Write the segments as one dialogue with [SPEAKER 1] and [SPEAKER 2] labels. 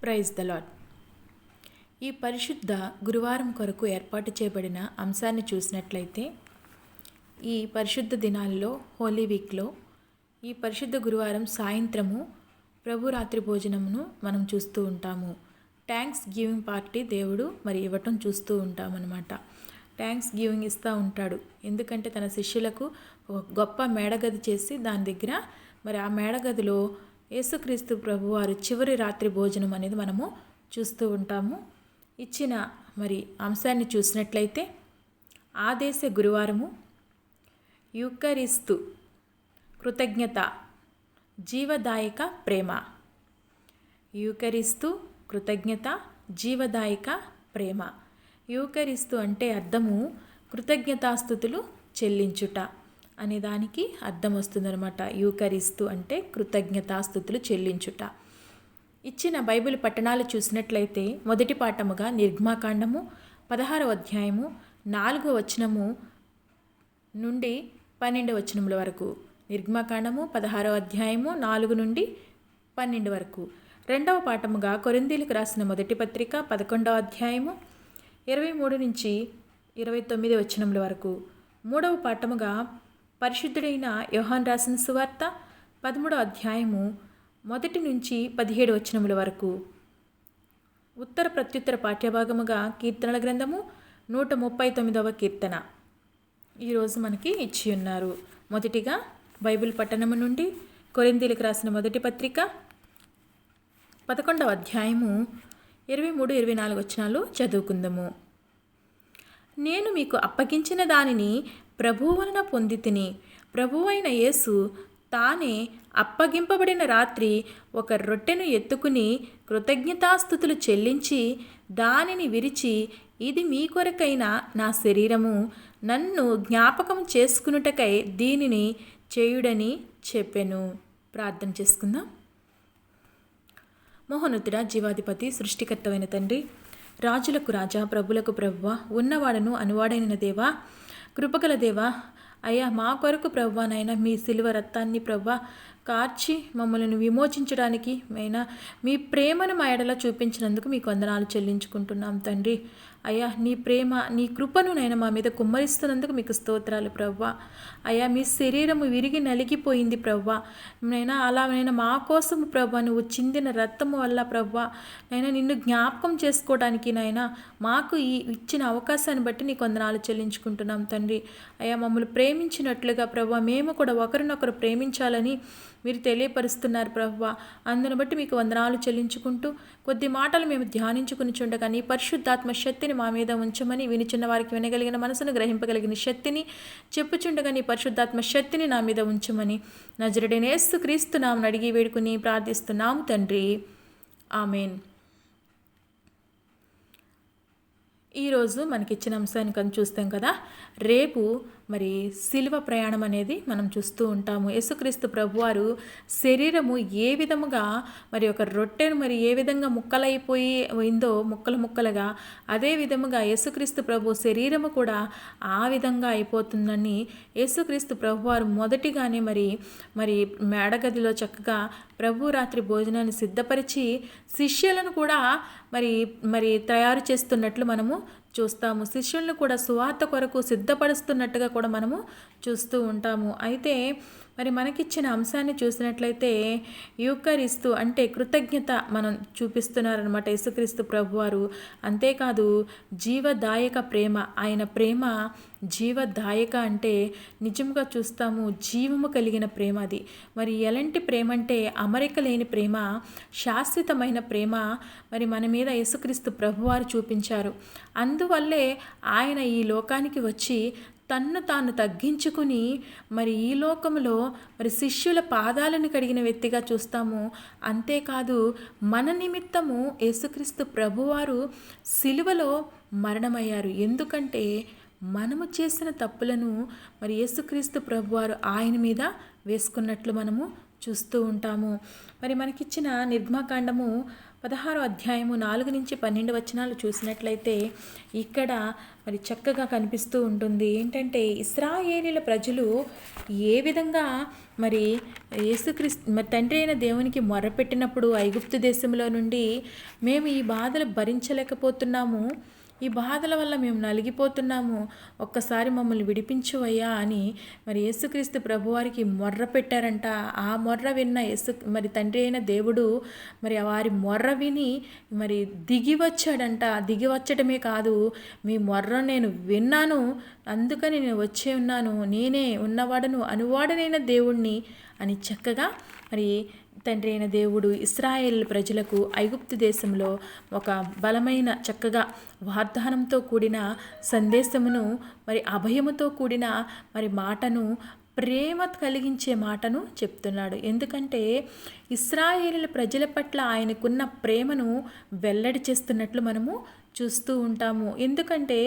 [SPEAKER 1] Praise the lord. ఈ పరిశుద్ధ గురువారం కొరకు ఏర్పాటు చేయబడిన అంశాన్ని చూసినట్లయితే, ఈ పరిశుద్ధ దినాల్లో హోలీ వీక్లో ఈ పరిశుద్ధ గురువారం సాయంత్రము ప్రభు రాత్రి భోజనమును మనం చూస్తూ ఉంటాము. థ్యాంక్స్ గివింగ్ పార్టీ దేవుడు ఇవ్వటం చూస్తూ ఉంటామన్నమాట. థ్యాంక్స్ గివింగ్ ఇస్తూ ఉంటాడు. ఎందుకంటే తన శిష్యులకు ఒక గొప్ప మేడగది చేసి దాని దగ్గర ఆ మేడగదిలో యేసుక్రీస్తు ప్రభువారు చివరి రాత్రి భోజనం అనేది మనము చూస్తూ ఉంటాము. ఇచ్చిన అంశాన్ని చూసినట్లయితే, ఆదేశ గురువారము యూకరిస్తు కృతజ్ఞత జీవదాయక ప్రేమ. యూకరిస్తు కృతజ్ఞత జీవదాయక ప్రేమ. యూకరిస్తు అంటే అర్థము కృతజ్ఞతాస్తుతులు చెల్లించుట అనే దానికి అర్థం వస్తుందన్నమాట. యూకరిస్తు అంటే కృతజ్ఞతాస్తుతులు చెల్లించుట. ఇచ్చిన బైబిల్ పట్టణాలు చూసినట్లయితే, మొదటి పాఠముగా నిర్గమాకాండము 16వ అధ్యాయము 4వ వచనము నుండి 12వ వచనముల వరకు. నిర్గమాకాండము 16వ అధ్యాయము 4 నుండి 12 వరకు. రెండవ పాఠముగా కొరింథీయులకు రాసిన మొదటి పత్రిక 11వ అధ్యాయము 23 నుంచి 29 వచనముల వరకు. మూడవ పాఠముగా పరిశుద్ధుడైన యోహాను రాసిన సువార్త 13వ అధ్యాయము 1 నుంచి 17 వచనముల వరకు. ఉత్తర ప్రత్యుత్తర పాఠ్యభాగముగా కీర్తనల గ్రంథము 139వ కీర్తన ఈరోజు మనకి ఇచ్చి ఉన్నారు. మొదటిగా బైబిల్ పట్టణము నుండి కొరింథీయులకు రాసిన మొదటి పత్రిక 11వ అధ్యాయము 23-24 వచనాలు చదువుకుందాము. నేను మీకు అప్పగించిన దానిని ప్రభువు వలన పొందితిని. ప్రభువైన యేసు తానే అప్పగింపబడిన రాత్రి ఒక రొట్టెను ఎత్తుకుని కృతజ్ఞతాస్తుతులు చెల్లించి దానిని విరిచి, ఇది మీ కొరకైన నా శరీరము, నన్ను జ్ఞాపకం చేసుకునుటకై దీనిని చేయుడని చెప్పెను. ప్రార్థన చేసుకుందాం. మహోన్నతుడా, జీవాధిపతి, సృష్టికర్తవైన తండ్రి, రాజులకు రాజా, ప్రభులకు ప్రభువా, ఉన్నవాడను అనువాడైన దేవా, కృపగల దేవా, అయ్యా మా కొరకు ప్రభువానైనా మీ సిలువ రక్తాన్ని ప్రభువా కార్చి మమ్మల్ని విమోచించడానికి మీ ప్రేమను మా ఎడల చూపించినందుకు మీకు వందనాలు చెల్లించుకుంటున్నాం తండ్రి. అయ్యా నీ ప్రేమ నీ కృపను మా మీద కుమ్మరిస్తున్నందుకు మీకు స్తోత్రాలు ప్రవ్వా. అయ్యా మీ శరీరము విరిగి నలిగిపోయింది ప్రవ్వా. అలా మా కోసము ప్రవ్వా నువ్వు చిందిన రక్తము వల్ల ప్రవ్వా నిన్ను జ్ఞాపకం చేసుకోవడానికి మాకు ఈ ఇచ్చిన అవకాశాన్ని బట్టి నీకు వందనాలు చెల్లించుకుంటున్నాం తండ్రి. అయ్యా మమ్మల్ని ప్రేమించినట్లుగా ప్రవ్వా మేము కూడా ఒకరినొకరు ప్రేమించాలని మీరు తెలియపరుస్తున్నారు ప్రవ్వా. అందును బట్టి మీకు వందనాలు చెల్లించుకుంటూ కొద్ది మాటలు మేము ధ్యానించుకుని చుండగా నీ పరిశుద్ధాత్మ శక్తిని మా మీద ఉంచమని, వినిచున్న వారికి వినగలిగిన మనసును గ్రహింపగలిగిన శక్తిని, చెప్పుచుండగా నీ పరిశుద్ధాత్మ శక్తిని నా మీద ఉంచమని నజరుడైన యేసుక్రీస్తు నామమున అడిగి వేడుకుని ప్రార్థిస్తున్నాము తండ్రి. ఆమేన్. ఈరోజు మనకిచ్చిన అంశాన్ని కానీ చూస్తాం కదా. రేపు సిలువ ప్రయాణం అనేది మనం చూస్తూ ఉంటాము. యేసుక్రీస్తు ప్రభువారు శరీరము ఏ విధముగా ఒక రొట్టెను ఏ విధంగా ముక్కలైపోయిందో ముక్కలు ముక్కలుగా, అదే విధముగా యేసుక్రీస్తు ప్రభు శరీరము కూడా ఆ విధంగా అయిపోతుందని యేసుక్రీస్తు ప్రభువారు మొదటిగానే మేడగదిలో చక్కగా ప్రభు రాత్రి భోజనాన్ని సిద్ధపరిచి శిష్యులను కూడా తయారు చేస్తున్నట్లు మనము చూస్తాము. శిష్యులను కూడా సువార్త కొరకు సిద్ధపరుస్తున్నట్టుగా కూడా మనము చూస్తూ ఉంటాము. అయితే మనకిచ్చిన అంశాన్ని చూసినట్లయితే యూకరిస్తు అంటే కృతజ్ఞత మనం చూపిస్తున్నారనమాట యేసుక్రీస్తు ప్రభువారు. అంతేకాదు జీవదాయక ప్రేమ, ఆయన ప్రేమ జీవదాయక అంటే నిజంగా చూస్తాము జీవము కలిగిన ప్రేమ. అది ఎలాంటి ప్రేమ అంటే అమరిక లేని ప్రేమ, శాశ్వతమైన ప్రేమ మన మీద యేసుక్రీస్తు ప్రభువారు చూపించారు. అందువల్లే ఆయన ఈ లోకానికి వచ్చి తన్ను తాను తగ్గించుకుని ఈ లోకంలో శిష్యుల పాదాలను కడిగిన వ్యక్తిగా చూస్తాము. అంతేకాదు మన నిమిత్తము యేసుక్రీస్తు ప్రభువారు సిలువలో మరణమయ్యారు. ఎందుకంటే మనము చేసిన తప్పులను యేసుక్రీస్తు ప్రభువారు ఆయన మీద వేసుకున్నట్లు మనము చూస్తూ ఉంటాము. మరి మనకిచ్చిన నిర్గమకాండము 16వ అధ్యాయము 4-12 వచనాలు చూసినట్లయితే ఇక్కడ మరి చక్కగా కనిపిస్తూ ఉంటుంది. ఏంటంటే ఇశ్రాయేలీల ప్రజలు ఏ విధంగా మరి యేసుక్రీస్తు మరి తండ్రి అయిన దేవునికి మొర్రపెట్టినప్పుడు ఐగుప్తు దేశంలో నుండి మేము ఈ బాధలు భరించలేకపోతున్నాము, ఈ బాధల వల్ల మేము నలిగిపోతున్నాము, ఒక్కసారి మమ్మల్ని విడిపించువయ్యా అని మరి యేసుక్రీస్తు ప్రభువారికి మొర్ర పెట్టారంట. ఆ మొర్ర విన్న మరి తండ్రి అయిన దేవుడు మరి వారి మొర్ర విని మరి దిగి వచ్చాడంట. దిగి వచ్చడమే కాదు, మీ మొర్ర నేను విన్నాను, అందుకని నేను వచ్చే ఉన్నాను, నేనే ఉన్నవాడను అనువాడనైన దేవుణ్ణి అని చక్కగా మరి తండ్రి అయిన దేవుడు ఇశ్రాయేల్ ప్రజలకు ఐగుప్తు దేశంలో ఒక బలమైన చక్కగా వాగ్దానంతో కూడిన సందేశమును మరి అభయముతో కూడిన మరి మాటను, ప్రేమ కలిగించే మాటను చెప్తున్నాడు. ఎందుకంటే ఇశ్రాయేలు ప్రజల పట్ల ఆయనకున్న ప్రేమను వెల్లడి చేస్తున్నట్లు మనము చూస్తూ ఉంటాము. ఎందుకంటే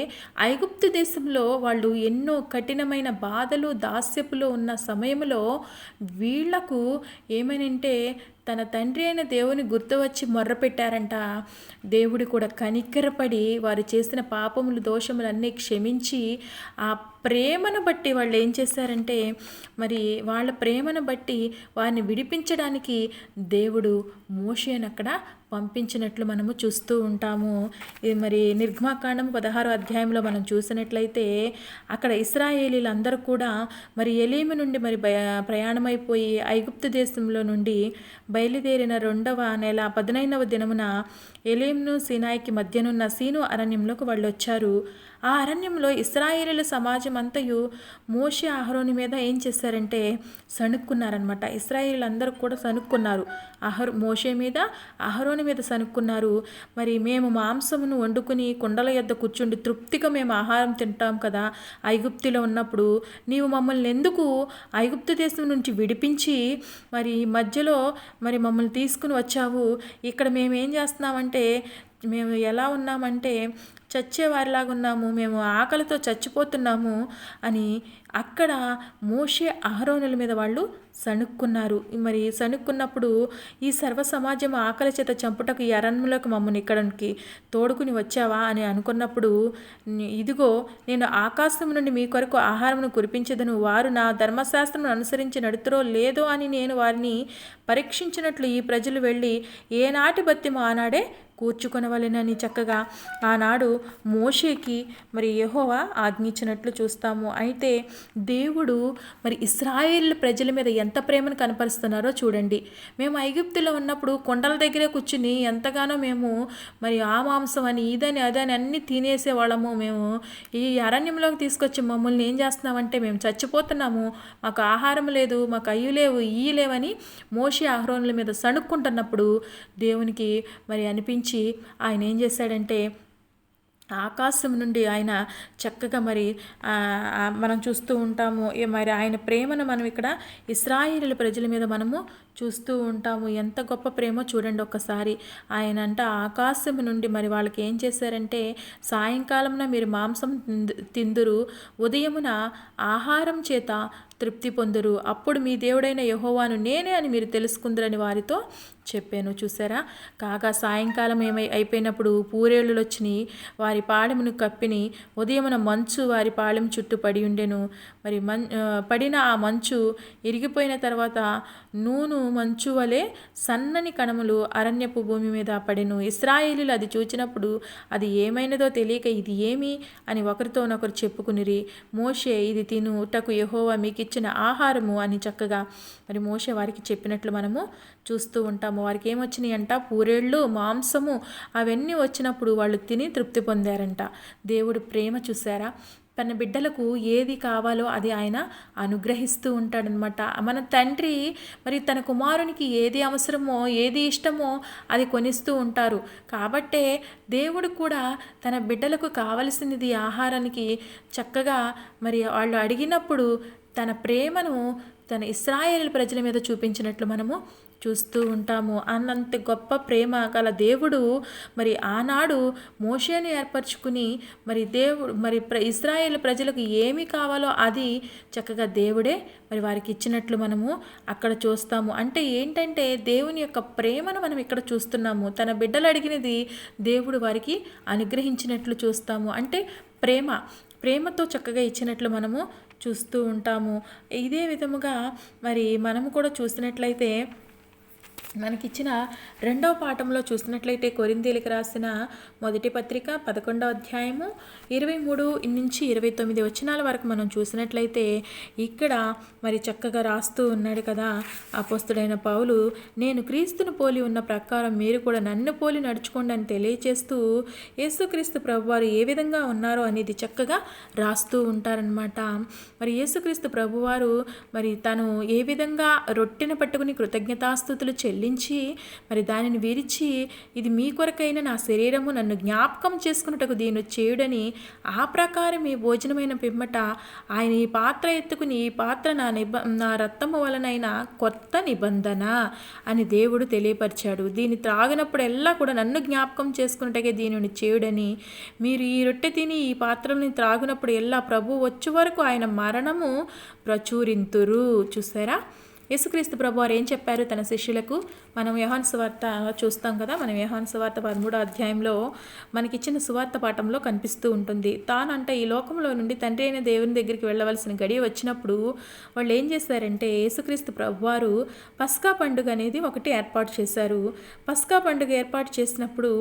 [SPEAKER 1] ఐగుప్తు దేశంలో వాళ్ళు ఎన్నో కఠినమైన బాధలు దాస్యపులో ఉన్న సమయంలో వీళ్లకు ఏమనంటే తన తండ్రి అయిన దేవుని గుర్తు వచ్చి మొర్ర పెట్టారంట. దేవుడు కూడా కనికరపడి వారు చేసిన పాపములు దోషములన్నీ క్షమించి ఆ ప్రేమను బట్టి వాళ్ళు ఏం చేశారంటే మరి వాళ్ళ ప్రేమను బట్టి వారిని విడిపించడానికి దేవుడు మోషేను అక్కడ పంపించినట్లు మనము చూస్తూ ఉంటాము. ఇది మరి నిర్గమకాండం 16వ అధ్యాయంలో మనం చూసినట్లయితే అక్కడ ఇశ్రాయేలీలందరూ కూడా మరి ఎలీము నుండి మరి ప్రయాణమైపోయి ఐగుప్తు దేశంలో నుండి బయలుదేరిన 2వ నెల 19వ దినమున ఎలీమును సీనాయికి మధ్యనున్న సీను అరణ్యంలోకి వాళ్ళు వచ్చారు. ఆ అరణ్యంలో ఇశ్రాయేలీల సమాజం అంతయు మోషే అహరోను మీద ఏం చేశారంటే సణుక్కున్నారనమాట. ఇశ్రాయేలీలందరూ కూడా సణుక్కున్నారు. మోషే మీద అహరోను మీద సణుక్కున్నారు. మరి మేము మాంసమును వండుకుని కుండల యొద్ద కూర్చుండి తృప్తిగా మేము ఆహారం తింటాం కదా, ఐగుప్తులో ఉన్నప్పుడు నీవు మమ్మల్ని ఎందుకు ఐగుప్తు దేశం నుంచి విడిపించి మరి మధ్యలో మరి మమ్మల్ని తీసుకుని వచ్చావు? ఇక్కడ మేము ఏం చేస్తున్నామంటే మేము ఎలా ఉన్నామంటే చచ్చేవారిలాగా ఉన్నాము, మేము ఆకలితో చచ్చిపోతున్నాము అని అక్కడ మోషే అహరోనుల మీద వాళ్ళు సణుక్కున్నారు. మరి సణుక్కున్నప్పుడు ఈ సర్వ సమాజం ఆకలి చేత చంపుటకు ఈ అరణ్యంలోకి మమ్మల్ని ఇక్కడికి తోడుకుని వచ్చావా అని అనుకున్నప్పుడు, ఇదిగో నేను ఆకాశం నుండి మీ కొరకు ఆహారమును కురిపించదను, వారు నా ధర్మశాస్త్రం అనుసరించి నడుతురో లేదో అని నేను వారిని పరీక్షించినట్లు ఈ ప్రజలు వెళ్ళి ఏనాటి బత్తిమో ఆనాడే కూర్చుకొనవలెనని చక్కగా ఆనాడు మోషేకి మరి యెహోవా ఆజ్ఞించినట్లు చూస్తాము. అయితే దేవుడు మరి ఇశ్రాయేల్ ప్రజల మీద ఎంత ప్రేమను కనపరుస్తున్నారో చూడండి. మేము ఐగుప్తులో ఉన్నప్పుడు కొండల దగ్గరే కూర్చుని ఎంతగానో మేము మరి ఆ మాంసం అని ఇదని అదని అన్నీ తినేసేవాళ్ళము. మేము ఈ అరణ్యంలోకి తీసుకొచ్చి మమ్మల్ని ఏం చేస్తున్నామంటే మేము చచ్చిపోతున్నాము, మాకు ఆహారం లేదు, మాకు అయ్యి లేవు, ఇయ్యి లేవని మోషే అహరోనుల మీద సణుక్కుంటున్నప్పుడు దేవునికి మరి అనిపించి ఆయన ఏం చేశాడంటే ఆకాశం నుండి ఆయన చక్కగా మరి మనం చూస్తూ ఉంటాము. మరి ఆయన ప్రేమను మనం ఇక్కడ ఇశ్రాయేలీల ప్రజల మీద మనము చూస్తూ ఉంటాము. ఎంత గొప్ప ప్రేమో చూడండి ఒక్కసారి. ఆయన అంట ఆకాశం నుండి మరి వాళ్ళకి ఏం చేశారంటే సాయంకాలంన మీరు మాంసం తిందురు, ఉదయమున ఆహారం చేత తృప్తి పొందురు, అప్పుడు మీ దేవుడైన యెహోవాను నేనే అని మీరు తెలుసుకుందరని వారితో చెప్పాను. చూసారా, కాగా సాయంకాలం అయిపోయినప్పుడు పూరేళ్ళు వచ్చినాయి, వారి పాళెమును కప్పిని, ఉదయమున మంచు వారి పాళెం చుట్టూ పడి ఉండెను. మరి పడిన ఆ మంచు ఇరిగిపోయిన తర్వాత నూనె మంచు వలె సన్నని కణములు అరణ్యపు భూమి మీద పడెను. ఇశ్రాయేలీలు అది చూచినప్పుడు అది ఏమైనదో తెలియక ఇది ఏమి అని ఒకరితోనొకరు చెప్పుకునిరి. మోషే ఇది తినుటకు యెహోవా మీకు ఇచ్చిన ఆహారము అని చక్కగా మరి మోషే వారికి చెప్పినట్లు మనము చూస్తూ ఉంటాము. వారికి ఏమొచ్చినాయి అంట, పూరేళ్ళు, మాంసము అవన్నీ వచ్చినప్పుడు వాళ్ళు తిని తృప్తి పొందారంట. దేవుడు ప్రేమ చూసారా, తన బిడ్డలకు ఏది కావాలో అది ఆయన అనుగ్రహిస్తూ ఉంటాడనమాట. మన తండ్రి మరి తన కుమారునికి ఏది అవసరమో ఏది ఇష్టమో అది కొనిస్తూ ఉంటారు. కాబట్టే దేవుడు కూడా తన బిడ్డలకు కావలసినది ఆహారానికి చక్కగా మరి వాళ్ళు అడిగినప్పుడు తన ప్రేమను తన ఇశ్రాయేలు ప్రజల మీద చూపించినట్లు మనము చూస్తూ ఉంటాము. అన్నంత గొప్ప ప్రేమ గల దేవుడు మరి ఆనాడు మోషేని ఏర్పరచుకుని మరి ఇశ్రాయేలు ప్రజలకు ఏమి కావాలో అది చక్కగా దేవుడే మరి వారికి ఇచ్చినట్లు మనము అక్కడ చూస్తాము. అంటే ఏంటంటే దేవుని యొక్క ప్రేమను మనం ఇక్కడ చూస్తున్నాము. తన బిడ్డలు అడిగినది దేవుడు వారికి అనుగ్రహించినట్లు చూస్తాము. అంటే ప్రేమతో చక్కగా ఇచ్చినట్లు మనము చూస్తూ ఉంటాము. ఇదే విధముగా మరి మనము కూడా చూసినట్లయితే మనకిచ్చిన రెండవ పాఠంలో చూసినట్లయితే కొరింథీయులకు రాసిన మొదటి పత్రిక 11వ అధ్యాయము 23 నుంచి 29 వచనాల వరకు మనం చూసినట్లయితే ఇక్కడ మరి చక్కగా రాస్తూ ఉన్నాడు కదా అపోస్తుడైన పౌలు, నేను క్రీస్తును పోలి ఉన్న ప్రకారం మీరు కూడా నన్ను పోలి నడుచుకోండి అని తెలియచేస్తూ యేసుక్రీస్తు ప్రభువారు ఏ విధంగా ఉన్నారో అనేది చక్కగా రాస్తూ ఉంటారనమాట. మరి యేసుక్రీస్తు ప్రభువారు మరి తను ఏ విధంగా రొట్టెను పట్టుకుని కృతజ్ఞతాస్తుతులు చెల్లించి మరి దానిని విరిచి, ఇది మీ కొరకైన నా శరీరము, నన్ను జ్ఞాపకం చేసుకున్నటకు దీన్ని చేయుడని ఆ ప్రకారం ఈ భోజనమైన పిమ్మట ఆయన ఈ పాత్ర ఎత్తుకుని, ఈ పాత్ర నా రక్తము వలనైన కొత్త నిబంధన అని దేవుడు తెలియపరిచాడు. దీన్ని త్రాగినప్పుడెల్లా కూడా నన్ను జ్ఞాపకం చేసుకున్నట్టుగా దీనిని చేయుడని, మీరు ఈ రొట్టె తిని ఈ పాత్రని త్రాగినప్పుడు ఎల్లా ప్రభు వచ్చే వరకు ఆయన మరణము ప్రచురింతురు. చూసారా యేసుక్రీస్తు ప్రభువారు ఏం చెప్పారు తన శిష్యులకు? మనం యోహాను సువార్త చూస్తాం కదా. మనం యోహాను సువార్త 13వ అధ్యాయంలో మనకిచ్చిన సువార్త పాఠంలో కనిపిస్తూ ఉంటుంది. తానంటే ఈ లోకంలో నుండి తండ్రి అయిన దేవుని దగ్గరికి వెళ్ళవలసిన గడియ వచ్చినప్పుడు వాళ్ళు ఏం చేశారంటే యేసుక్రీస్తు ప్రభువారు పస్కా పండుగ అనేది ఒకటి ఏర్పాటు చేశారు. పస్కా పండుగ ఏర్పాటు చేసినప్పుడు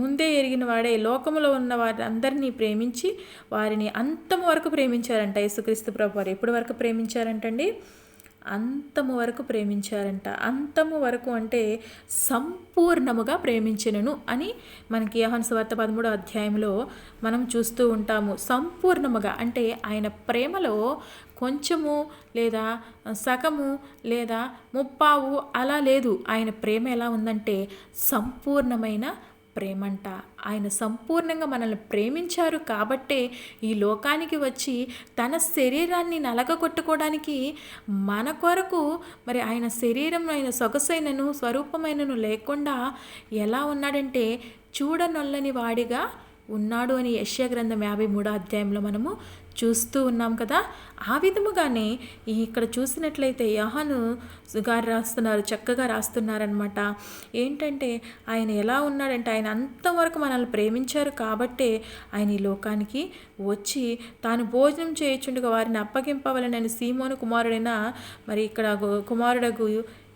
[SPEAKER 1] ముందే ఎరిగిన వాడే లోకంలో ఉన్న వారందరినీ ప్రేమించి వారిని అంతం వరకు ప్రేమించారంట యేసుక్రీస్తు ప్రభువారు. ఎప్పటి వరకు ప్రేమించారంటండి? అంతము వరకు ప్రేమించారంట. అంతము వరకు అంటే సంపూర్ణముగా ప్రేమించినను అని మనకి యోహాను సువార్త 13వ అధ్యాయంలో మనం చూస్తూ ఉంటాము. సంపూర్ణముగా అంటే ఆయన ప్రేమలో కొంచెము లేదా సగము లేదా ముప్పావు అలా లేదు. ఆయన ప్రేమ ఎలా ఉందంటే సంపూర్ణమైన ప్రేమంట. ఆయన సంపూర్ణంగా మనల్ని ప్రేమించారు కాబట్టే ఈ లోకానికి వచ్చి తన శరీరాన్ని నలగగొట్టుకోవడానికి మన కొరకు మరి ఆయన శరీరం ఆయన సొగసైనను స్వరూపమైనను లేకుండా ఎలా ఉన్నాడంటే చూడనొల్లని వాడిగా ఉన్నాడు అని యెషయా గ్రంథం 53వ అధ్యాయంలో మనము చూస్తూ ఉన్నాం కదా. ఆ విధముగానే ఇక్కడ చూసినట్లయితే యోహాను గారు రాస్తున్నారు, చక్కగా రాస్తున్నారనమాట. ఏంటంటే ఆయన ఎలా ఉన్నాడంటే ఆయన అంతవరకు మనల్ని ప్రేమించారు కాబట్టే ఆయన ఈ లోకానికి వచ్చి తాను భోజనం చేయుచుండగా వారిని అప్పగింపవలనని సీమోను కుమారుడైన మరి ఇక్కడ కుమారుడగు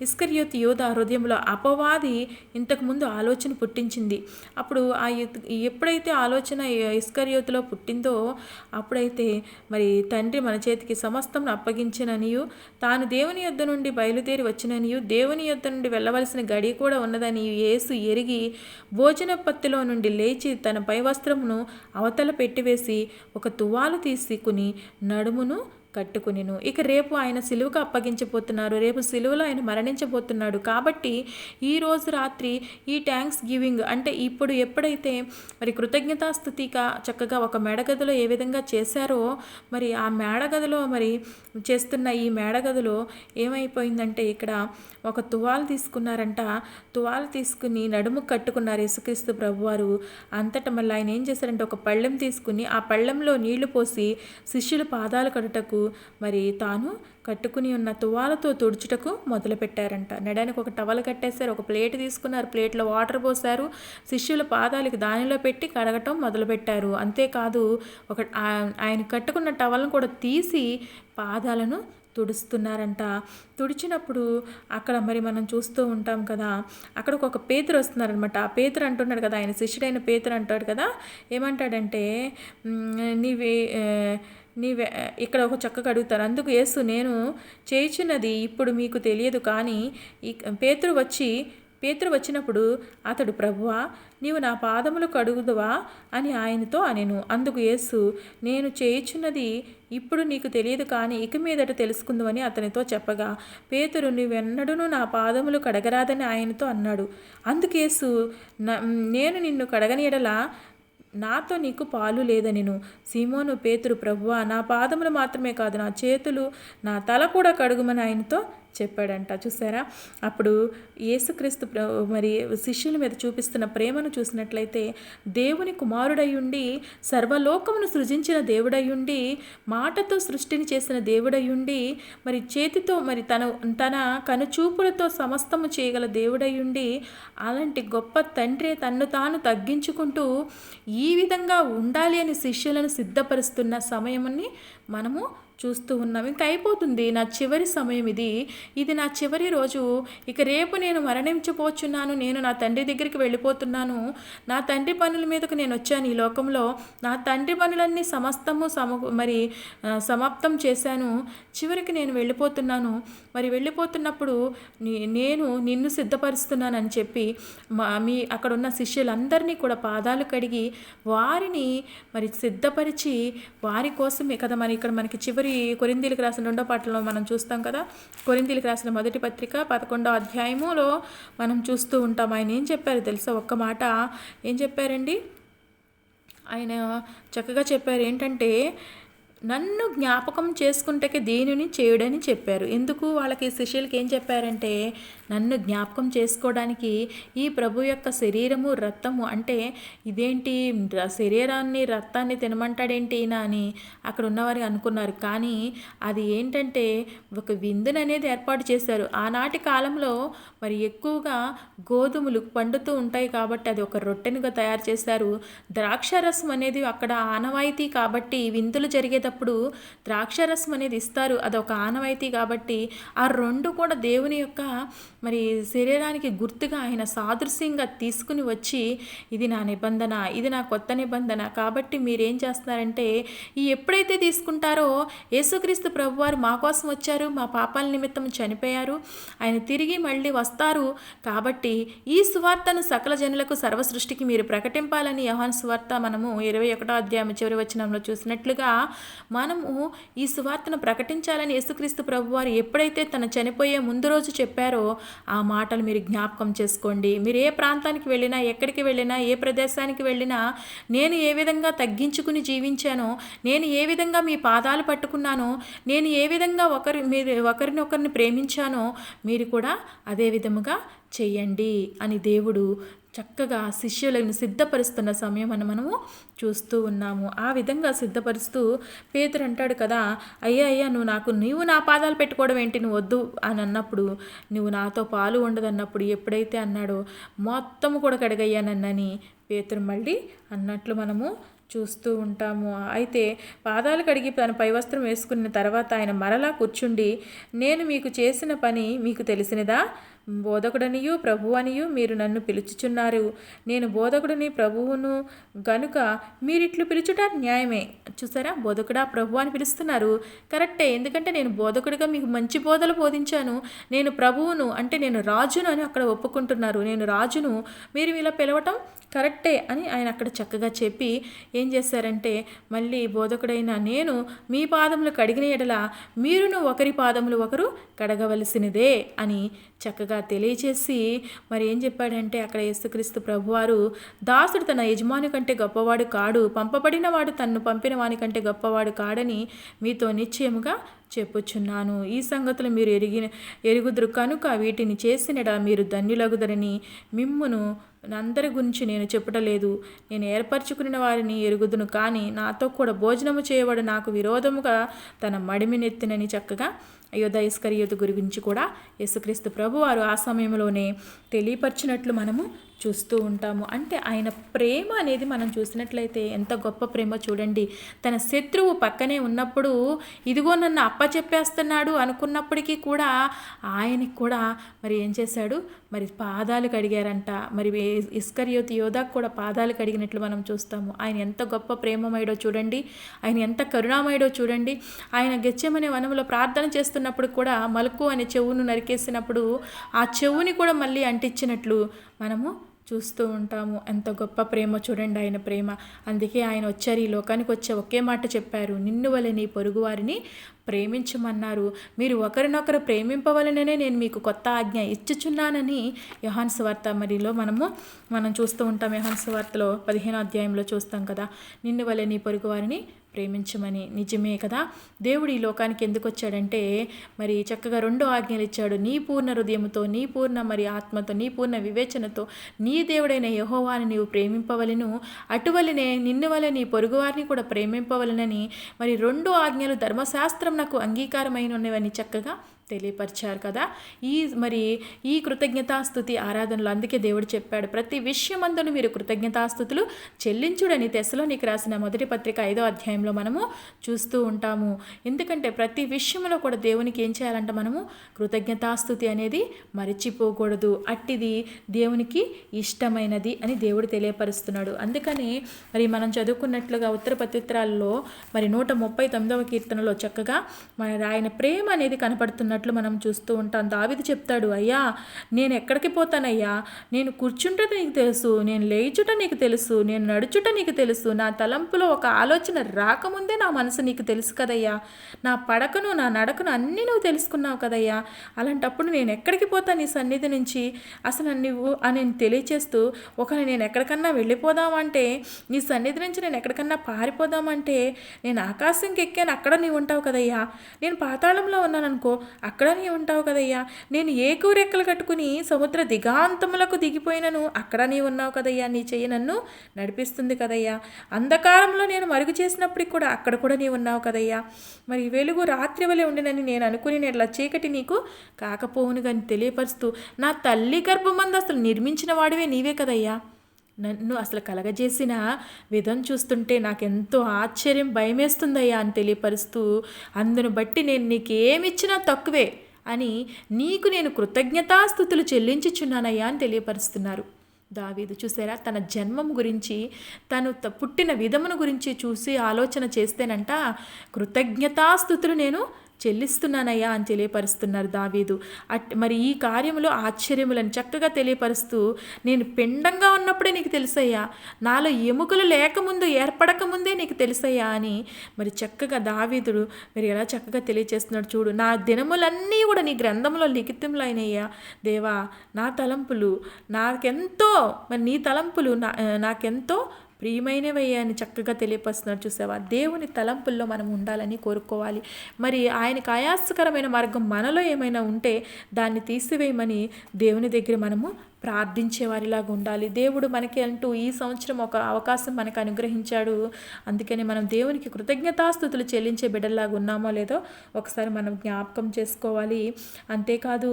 [SPEAKER 1] ఇస్కరియోతు యోధ హృదయంలో అపవాది ఇంతకుముందు ఆలోచన పుట్టించింది. అప్పుడు ఎప్పుడైతే ఆలోచన ఇస్కరియోతులో పుట్టిందో అప్పుడైతే మరి తండ్రి మన చేతికి సమస్తం అప్పగించిననియు తాను దేవుని యొద్ద నుండి బయలుదేరి వచ్చిననియు దేవుని యొద్ద నుండి వెళ్ళవలసిన గడి కూడా ఉన్నదని యేసు ఎరిగి భోజన పత్తిలో నుండి లేచి తన పై వస్త్రమును అవతల పెట్టివేసి ఒక తువాలు తీసుకుని నడుమును కట్టుకునిను. ఇక రేపు ఆయన సిలువకు అప్పగించబోతున్నారు. రేపు సిలువలో ఆయన మరణించబోతున్నాడు. కాబట్టి ఈరోజు రాత్రి ఈ థ్యాంక్స్ గివింగ్ అంటే ఇప్పుడు ఎప్పుడైతే మరి కృతజ్ఞతాస్తుతిగా చక్కగా ఒక మేడగదిలో ఏ విధంగా చేశారో మరి ఆ మేడగదిలో మరి చేస్తున్న ఈ మేడగదిలో ఏమైపోయిందంటే ఇక్కడ ఒక తువాలు తీసుకున్నారంట. తువాలు తీసుకుని నడుము కట్టుకున్నారు యేసుక్రీస్తు ప్రభువారు. అంతటా మళ్ళీ ఆయన ఏం చేశారంటే ఒక పళ్ళెం తీసుకుని ఆ పళ్ళెంలో నీళ్లు పోసి శిష్యుల పాదాలు కడుటకు మరి తాను కట్టుకుని ఉన్న తువాలతో తుడుచుటకు మొదలుపెట్టారంట. నడానికి ఒక టవల్ కట్టేశారు, ఒక ప్లేట్ తీసుకున్నారు, ప్లేట్లో వాటర్ పోసారు, శిష్యుల పాదాలకి దానిలో పెట్టి కడగటం మొదలుపెట్టారు. అంతేకాదు ఆయన కట్టుకున్న టవల్ను కూడా తీసి పాదాలను తుడుస్తున్నారంట. తుడిచినప్పుడు అక్కడ మరి మనం చూస్తూ ఉంటాం కదా, అక్కడికి ఒక పేతురు వస్తున్నారనమాట. ఆ పేతురు అంటున్నాడు కదా, ఆయన శిష్యుడైన పేతురు అంటాడు కదా, ఏమంటాడంటే నీవే ఇక్కడ ఒక చక్కగా అడుగుతారు. అందుకు యేసు, నేను చేయుచున్నది ఇప్పుడు మీకు తెలియదు, కానీ పేతురు వచ్చినప్పుడు అతడు, ప్రభువా, నీవు నా పాదములు కడుగుదువా అని ఆయనతో అనెను. అందుకు యేసు, నేను చేయుచున్నది ఇప్పుడు నీకు తెలియదు, కానీ ఇక మీదట తెలుసుకుందువని అతనితో చెప్పగా, పేతురు, నువ్వెన్నడూనూ నా పాదములు కడగరాదని ఆయనతో అన్నాడు. అందుకు యేసు, నేను నిన్ను కడగని ఎడల నాతో నీకు పాలు లేదనెను. సీమోను పేతురు, ప్రభువా, నా పాదములు మాత్రమే కాదు, నా చేతులు నా తల కూడా కడుగుమని ఆయనతో చెప్పాడంట. చూసారా? అప్పుడు యేసుక్రీస్తు మరి శిష్యుల మీద చూపిస్తున్న ప్రేమను చూసినట్లయితే, దేవుని కుమారుడయ్యుండి సర్వలోకమును సృజించిన దేవుడయ్యుండి మాటతో సృష్టిని చేసిన దేవుడయ్యుండి మరి చేతితో మరి తన కనుచూపులతో సమస్తము చేయగల దేవుడయ్యుండి అలాంటి గొప్ప తండ్రి తన్ను తాను తగ్గించుకుంటూ ఈ విధంగా ఉండాలి అని శిష్యులను సిద్ధపరుస్తున్న సమయమని మనము చూస్తూ ఉన్నాం. ఇంకా అయిపోతుంది, నా చివరి సమయం ఇది నా చివరి రోజు. ఇక రేపు నేను మరణించిపోచున్నాను, నేను నా తండ్రి దగ్గరికి వెళ్ళిపోతున్నాను. నా తండ్రి పనుల మీదకు నేను వచ్చాను ఈ లోకంలో. నా తండ్రి పనులన్నీ సమస్తము సమాప్తం చేశాను. చివరికి నేను వెళ్ళిపోతున్నాను. మరి వెళ్ళిపోతున్నప్పుడు నేను నిన్ను సిద్ధపరుస్తున్నానని చెప్పి అక్కడ ఉన్న శిష్యులందరినీ కూడా పాదాలు కడిగి వారిని మరి సిద్ధపరిచి వారి కోసమే కదా మనకి చివరి కొరింథీయులకు రాసిన 2వ పాఠంలో మనం చూస్తాం కదా. కొరింథీయులకు రాసిన 1వ పత్రిక 11వ అధ్యాయములో మనం చూస్తూ ఉంటాం. ఆయన ఏం చెప్పారు తెలుసా? ఒక్క మాట ఏం చెప్పారండి? ఆయన చక్కగా చెప్పారు ఏంటంటే, నన్ను జ్ఞాపకం చేసుకుంటే దేనిని చేయుడని చెప్పారు. ఎందుకు వాళ్ళకి శిష్యులకి ఏం చెప్పారంటే, నన్ను జ్ఞాపకం చేసుకోవడానికి ఈ ప్రభు యొక్క శరీరము రక్తము అంటే ఇదేంటి శరీరాన్ని రక్తాన్ని తినమంటాడేంటి అని అక్కడ ఉన్నవారు అనుకున్నారు. కానీ అది ఏంటంటే ఒక విందును అనేది ఏర్పాటు చేశారు. ఆనాటి కాలంలో మరి ఎక్కువగా గోధుమలు పండుతూ ఉంటాయి కాబట్టి అది ఒక రొట్టెనుగా తయారు చేశారు. ద్రాక్షారసం అనేది అక్కడ ఆనవాయితీ కాబట్టి విందులు జరిగేటప్పుడు ద్రాక్షారసం అనేది ఇస్తారు. అదొక ఆనవాయితీ కాబట్టి ఆ రెండు కూడా దేవుని యొక్క మరి శరీరానికి గుర్తుగా ఆయన సాదృశ్యంగా తీసుకుని వచ్చి ఇది నా నిబంధన, ఇది నా కొత్త నిబంధన కాబట్టి మీరేం చేస్తున్నారంటే ఎప్పుడైతే తీసుకుంటారో యేసుక్రీస్తు ప్రభువారు మా కోసం వచ్చారు, మా పాపాల నిమిత్తం చనిపోయారు, ఆయన తిరిగి మళ్ళీ వస్తారు కాబట్టి ఈ సువార్తను సకల జనులకు సర్వ సృష్టికి మీరు ప్రకటింపాలని యోహాను సువార్త మనము 21వ అధ్యాయం చివరి వచనంలో చూసినట్లుగా మనము ఈ సువార్తను ప్రకటించాలని యేసుక్రీస్తు ప్రభువారు ఎప్పుడైతే తన చనిపోయే ముందు రోజు చెప్పారో ఆ మాటలు మీరు జ్ఞాపకం చేసుకోండి. మీరు ఏ ప్రాంతానికి వెళ్ళినా, ఎక్కడికి వెళ్ళినా, ఏ ప్రదేశానికి వెళ్ళినా నేను ఏ విధంగా తగ్గించుకుని జీవించానో, నేను ఏ విధంగా మీ పాదాలు పట్టుకున్నానో, నేను ఏ విధంగా ఒకరినొకరిని ప్రేమించానో మీరు కూడా అదే విధముగా చెయ్యండి అని దేవుడు చక్కగా శిష్యులను సిద్ధపరుస్తున్న సమయం అని మనము చూస్తూ ఉన్నాము. ఆ విధంగా సిద్ధపరుస్తూ పేతురు అంటాడు కదా, అయ్యా నీవు నా పాదాలు పెట్టుకోవడం ఏంటి, నువ్వు వద్దు అని అన్నప్పుడు, నువ్వు నాతో పాలు ఉండదన్నప్పుడు ఎప్పుడైతే అన్నాడో మొత్తము కూడా కడిగయ్యానన్నని పేతురు మళ్ళీ అన్నట్లు మనము చూస్తూ ఉంటాము. అయితే పాదాలు కడిగి తన పైవస్త్రం వేసుకున్న తర్వాత ఆయన మరలా కూర్చుండి, నేను మీకు చేసిన పని మీకు తెలిసినదా? బోధకుడనియు ప్రభువు అనియు మీరు నన్ను పిలుచుచున్నారు. నేను బోధకుడిని ప్రభువును గనుక మీరిట్లు పిలుచుట న్యాయమే. చూసారా, బోధకుడా ప్రభు అని పిలుస్తున్నారు, కరెక్టే. ఎందుకంటే నేను బోధకుడిగా మీకు మంచి బోధలు బోధించాను, నేను ప్రభువును అంటే నేను రాజును అని అక్కడ ఒప్పుకుంటున్నారు. నేను రాజును, మీరు ఇలా పిలవటం కరెక్టే అని ఆయన అక్కడ చక్కగా చెప్పి ఏం చేశారంటే, మళ్ళీ బోధకుడైన నేను మీ పాదములు కడిగిన ఎడల మీరును ఒకరి పాదములు ఒకరు కడగవలసినదే అని చక్కగా తెలియచేసి మరి ఏం చెప్పాడంటే, అక్కడ యేసుక్రీస్తు ప్రభువారు దాసుడు తన యజమాని కంటే గొప్పవాడు కాడు, పంపబడిన వాడు తన్ను పంపిన వాని కంటే గొప్పవాడు కాడని మీతో నిశ్చయముగా చెప్పుచున్నాను. ఈ సంగతులు మీరు ఎరుగుదురు కనుక వీటిని చేసినడ మీరు ధన్యులగుదరని మిమ్మును అందరి గురించి నేను చెప్పటలేదు. నేను ఏర్పరచుకున్న వారిని ఎరుగుదును, కానీ నాతో కూడా భోజనము చేయవాడు నాకు విరోధముగా తన మడిమినెత్తినని చక్కగా యూదా ఇస్కరియోతు గురించి కూడా యేసుక్రీస్తు ప్రభువారు ఆ సమయంలోనే తెలియపరిచినట్లు మనము చూస్తూ ఉంటాము. అంటే ఆయన ప్రేమ అనేది మనం చూసినట్లయితే ఎంత గొప్ప ప్రేమ చూడండి. తన శత్రువు పక్కనే ఉన్నప్పుడు ఇదిగో నన్ను అప్పచెప్పేస్తున్నాడు అనుకున్నప్పటికీ కూడా ఆయనకి కూడా మరి ఏం చేశాడు, మరి పాదాలు కడిగారంట. మరి ఇస్కరియోతు యోధాకు కూడా పాదాలు కడిగినట్లు మనం చూస్తాము. ఆయన ఎంత గొప్ప ప్రేమమయుడో చూడండి, ఆయన ఎంత కరుణామయుడో చూడండి. ఆయన గెత్సేమనే వనంలో ప్రార్థన చేస్తున్నప్పుడు కూడా మలుకు అనే చెవును నరికేసినప్పుడు ఆ చెవుని కూడా మళ్ళీ అంటించినట్లు మనము చూస్తూ ఉంటాము. ఎంత గొప్ప ప్రేమ చూడండి ఆయన ప్రేమ. అందుకే ఆయన వచ్చారు, ఈ లోకానికి వచ్చే ఒకే మాట చెప్పారు, నిన్ను వలె నీ పొరుగువారిని ప్రేమించమన్నారు. మీరు ఒకరినొకరు ప్రేమింపవలననే నేను మీకు కొత్త ఆజ్ఞ ఇచ్చుచున్నానని యోహాను సువార్త మనం చూస్తూ ఉంటాం. యోహాను సువార్తలో 15వ అధ్యాయంలో చూస్తాం కదా, నిన్ను వలె నీ పొరుగు వారిని ప్రేమించమని. నిజమే కదా, దేవుడు ఈ లోకానికి ఎందుకు వచ్చాడంటే మరి చక్కగా 2 ఆజ్ఞలు ఇచ్చాడు. నీ పూర్ణ హృదయంతో, నీ పూర్ణ ఆత్మతో, నీ పూర్ణ వివేచనతో నీ దేవుడైన యెహోవాని నీవు ప్రేమింపవలెను, అటువలనే నిన్ను వలె నీ పొరుగువారిని కూడా ప్రేమింపవలెనని మరి 2 ఆజ్ఞలు ధర్మశాస్త్రం నాకు అంగీకారమైనవని చక్కగా తెలియపరిచారు కదా. ఈ కృతజ్ఞతాస్తుతి ఆరాధనలు అందుకే దేవుడు చెప్పాడు, ప్రతి విషయమందును మీరు కృతజ్ఞతాస్తుతులు చెల్లించుడని తెస్సలోనికి రాసిన మొదటి పత్రిక 5వ అధ్యాయంలో మనము చూస్తూ ఉంటాము. ఎందుకంటే ప్రతి విషయంలో కూడా దేవునికి ఏం చేయాలంట, మనము కృతజ్ఞతాస్తుతి అనేది మరిచిపోకూడదు. అట్టిది దేవునికి ఇష్టమైనది అని దేవుడు తెలియపరుస్తున్నాడు. అందుకని మనం చదువుకున్నట్లుగా ఉత్తర పత్రిత్రాల్లో 139వ కీర్తనలో చక్కగా ఆయన ప్రేమ అనేది కనపడుతున్నట్లు మనం చూస్తూ ఉంటాం. దావీదు చెప్తాడు, అయ్యా నేను ఎక్కడికి పోతానయ్యా, నేను కూర్చుంట నీకు తెలుసు, నేను లేచుట నీకు తెలుసు, నేను నడుచుట నీకు తెలుసు, నా తలంపులో ఒక ఆలోచన రాకముందే నా మనసు నీకు తెలుసు కదయ్యా, నా పడకను నా నడకను అన్నీ నువ్వు తెలుసుకున్నావు కదయ్యా, అలాంటప్పుడు నేను ఎక్కడికి పోతాను నీ సన్నిధి నుంచి, అసలు నువ్వు అని తెలియచేస్తూ ఒకవేళ నేను ఎక్కడికన్నా వెళ్ళిపోదామంటే, నీ సన్నిధి నుంచి నేను ఎక్కడికన్నా పారిపోదామంటే, నేను ఆకాశంకి ఎక్కాను అక్కడ నీవు ఉంటావు కదయ్యా, నేను పాతాళంలో ఉన్నాను అనుకో అక్కడ నీ ఉంటావు కదయ్యా, నేను ఏకురెక్కలు కట్టుకుని సముద్ర దిగాంతములకు దిగిపోయినను అక్కడ నీ ఉన్నావు కదయ్యా, నీ చెయ్యి నన్ను నడిపిస్తుంది కదయ్యా, అంధకారంలో నేను మరుగు చేసినప్పటికి కూడా అక్కడ కూడా నీ ఉన్నావు కదయ్యా, మరి వెలుగు రాత్రి వలె ఉండినని నేను అనుకుని నేను చీకటి నీకు కాకపోవును కానీ తెలియపరుస్తూ, నా తల్లి గర్భమందు అసలు నిర్మించిన వాడివే నీవే కదయ్యా, నన్ను అసలు కలగజేసిన విధం చూస్తుంటే నాకెంతో ఆశ్చర్యం భయమేస్తుందయ్యా అని తెలియపరుస్తూ, అందును బట్టి నేను నీకేమిచ్చినా తక్కువే అని నీకు నేను కృతజ్ఞతాస్తుతులు చెల్లించుచున్నానయ్యా అని తెలియపరుస్తున్నారు దావీదు. చూసారా, తన జన్మం గురించి, తను పుట్టిన విధమును గురించి చూసి ఆలోచన చేస్తేనంట కృతజ్ఞతాస్తుతులు నేను చెల్లిస్తున్నానయ్యా అని తెలియపరుస్తున్నారు దావీదు. మరి ఈ కార్యములో ఆశ్చర్యములను చక్కగా తెలియపరుస్తూ, నేను పిండంగా ఉన్నప్పుడే నీకు తెలుసయ్యా, నాలో ఎముకలు లేకముందు ఏర్పడకముందే నీకు తెలుసయ్యా అని మరి చక్కగా దావీదుడు మరి ఎలా చక్కగా తెలియచేస్తున్నాడు చూడు. నా దినములన్నీ కూడా నీ గ్రంథంలో లిఖితంలో అయినయ్యా దేవా, నా తలంపులు నాకెంతో నీ తలంపులు నాకెంతో ప్రియమైనవయ్యా అని చక్కగా తెలియపరుస్తున్నారు. చూసావా, దేవుని తలంపుల్లో మనం ఉండాలని కోరుకోవాలి. మరి ఆయనకు ఆయాసకరమైన మార్గం మనలో ఏమైనా ఉంటే దాన్ని తీసివేయమని దేవుని దగ్గర మనము ప్రార్థించే వారిలాగా ఉండాలి. దేవుడు మనకి అంటూ ఈ సంవత్సరం ఒక అవకాశం మనకు అనుగ్రహించాడు. అందుకని మనం దేవునికి కృతజ్ఞతాస్తుతులు చెల్లించే బిడ్డలాగా ఉన్నామో లేదో ఒకసారి మనం జ్ఞాపకం చేసుకోవాలి. అంతేకాదు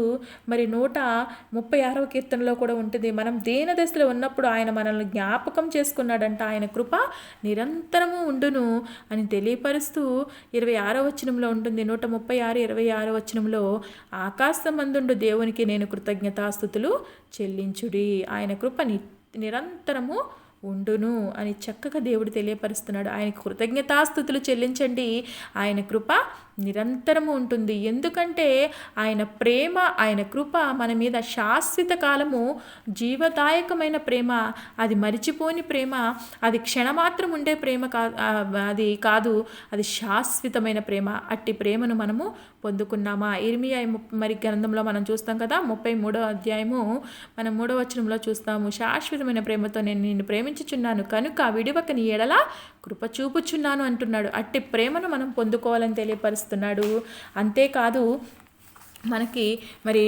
[SPEAKER 1] మరి 136వ కీర్తనలో కూడా ఉంటుంది, మనం దీన దశలో ఉన్నప్పుడు ఆయన మనల్ని జ్ఞాపకం చేసుకున్నాడంట, ఆయన కృప నిరంతరము ఉండును అని తెలియపరుస్తూ 26వ వచనంలో ఉంటుంది. 136 26వ వచనంలో, ఆకాశమందుండు దేవునికి నేను కృతజ్ఞతాస్తుతులు చెల్లించుడి, ఆయన కృప నిరంతరము ఉండును అని చక్కగా దేవుడు తెలియపరుస్తున్నాడు. ఆయనకు కృతజ్ఞతాస్తుతులు చెల్లించండి, ఆయన కృప నిరంతరము ఉంటుంది. ఎందుకంటే ఆయన ప్రేమ, ఆయన కృప మన మీద శాశ్వత కాలము జీవదాయకమైన ప్రేమ, అది మరిచిపోని ప్రేమ, అది క్షణమాత్రం ఉండే ప్రేమ కాదు, అది శాశ్వతమైన ప్రేమ. అట్టి ప్రేమను మనము పొందుకున్నామా? ఇర్మియా మరి గ్రంథంలో మనం చూస్తాం కదా, 33వ అధ్యాయము మనం 3వ వచనంలో చూస్తాము, శాశ్వతమైన ప్రేమతో నేను నిన్ను ప్రేమించుచున్నాను కనుక విడివక నీ ఎడల కృప చూపుచున్నాను అంటున్నాడు. అట్టి ప్రేమను మనం పొందుకోవాలని తెలియపరుస్తున్నాడు. అంతేకాదు మనకి మరి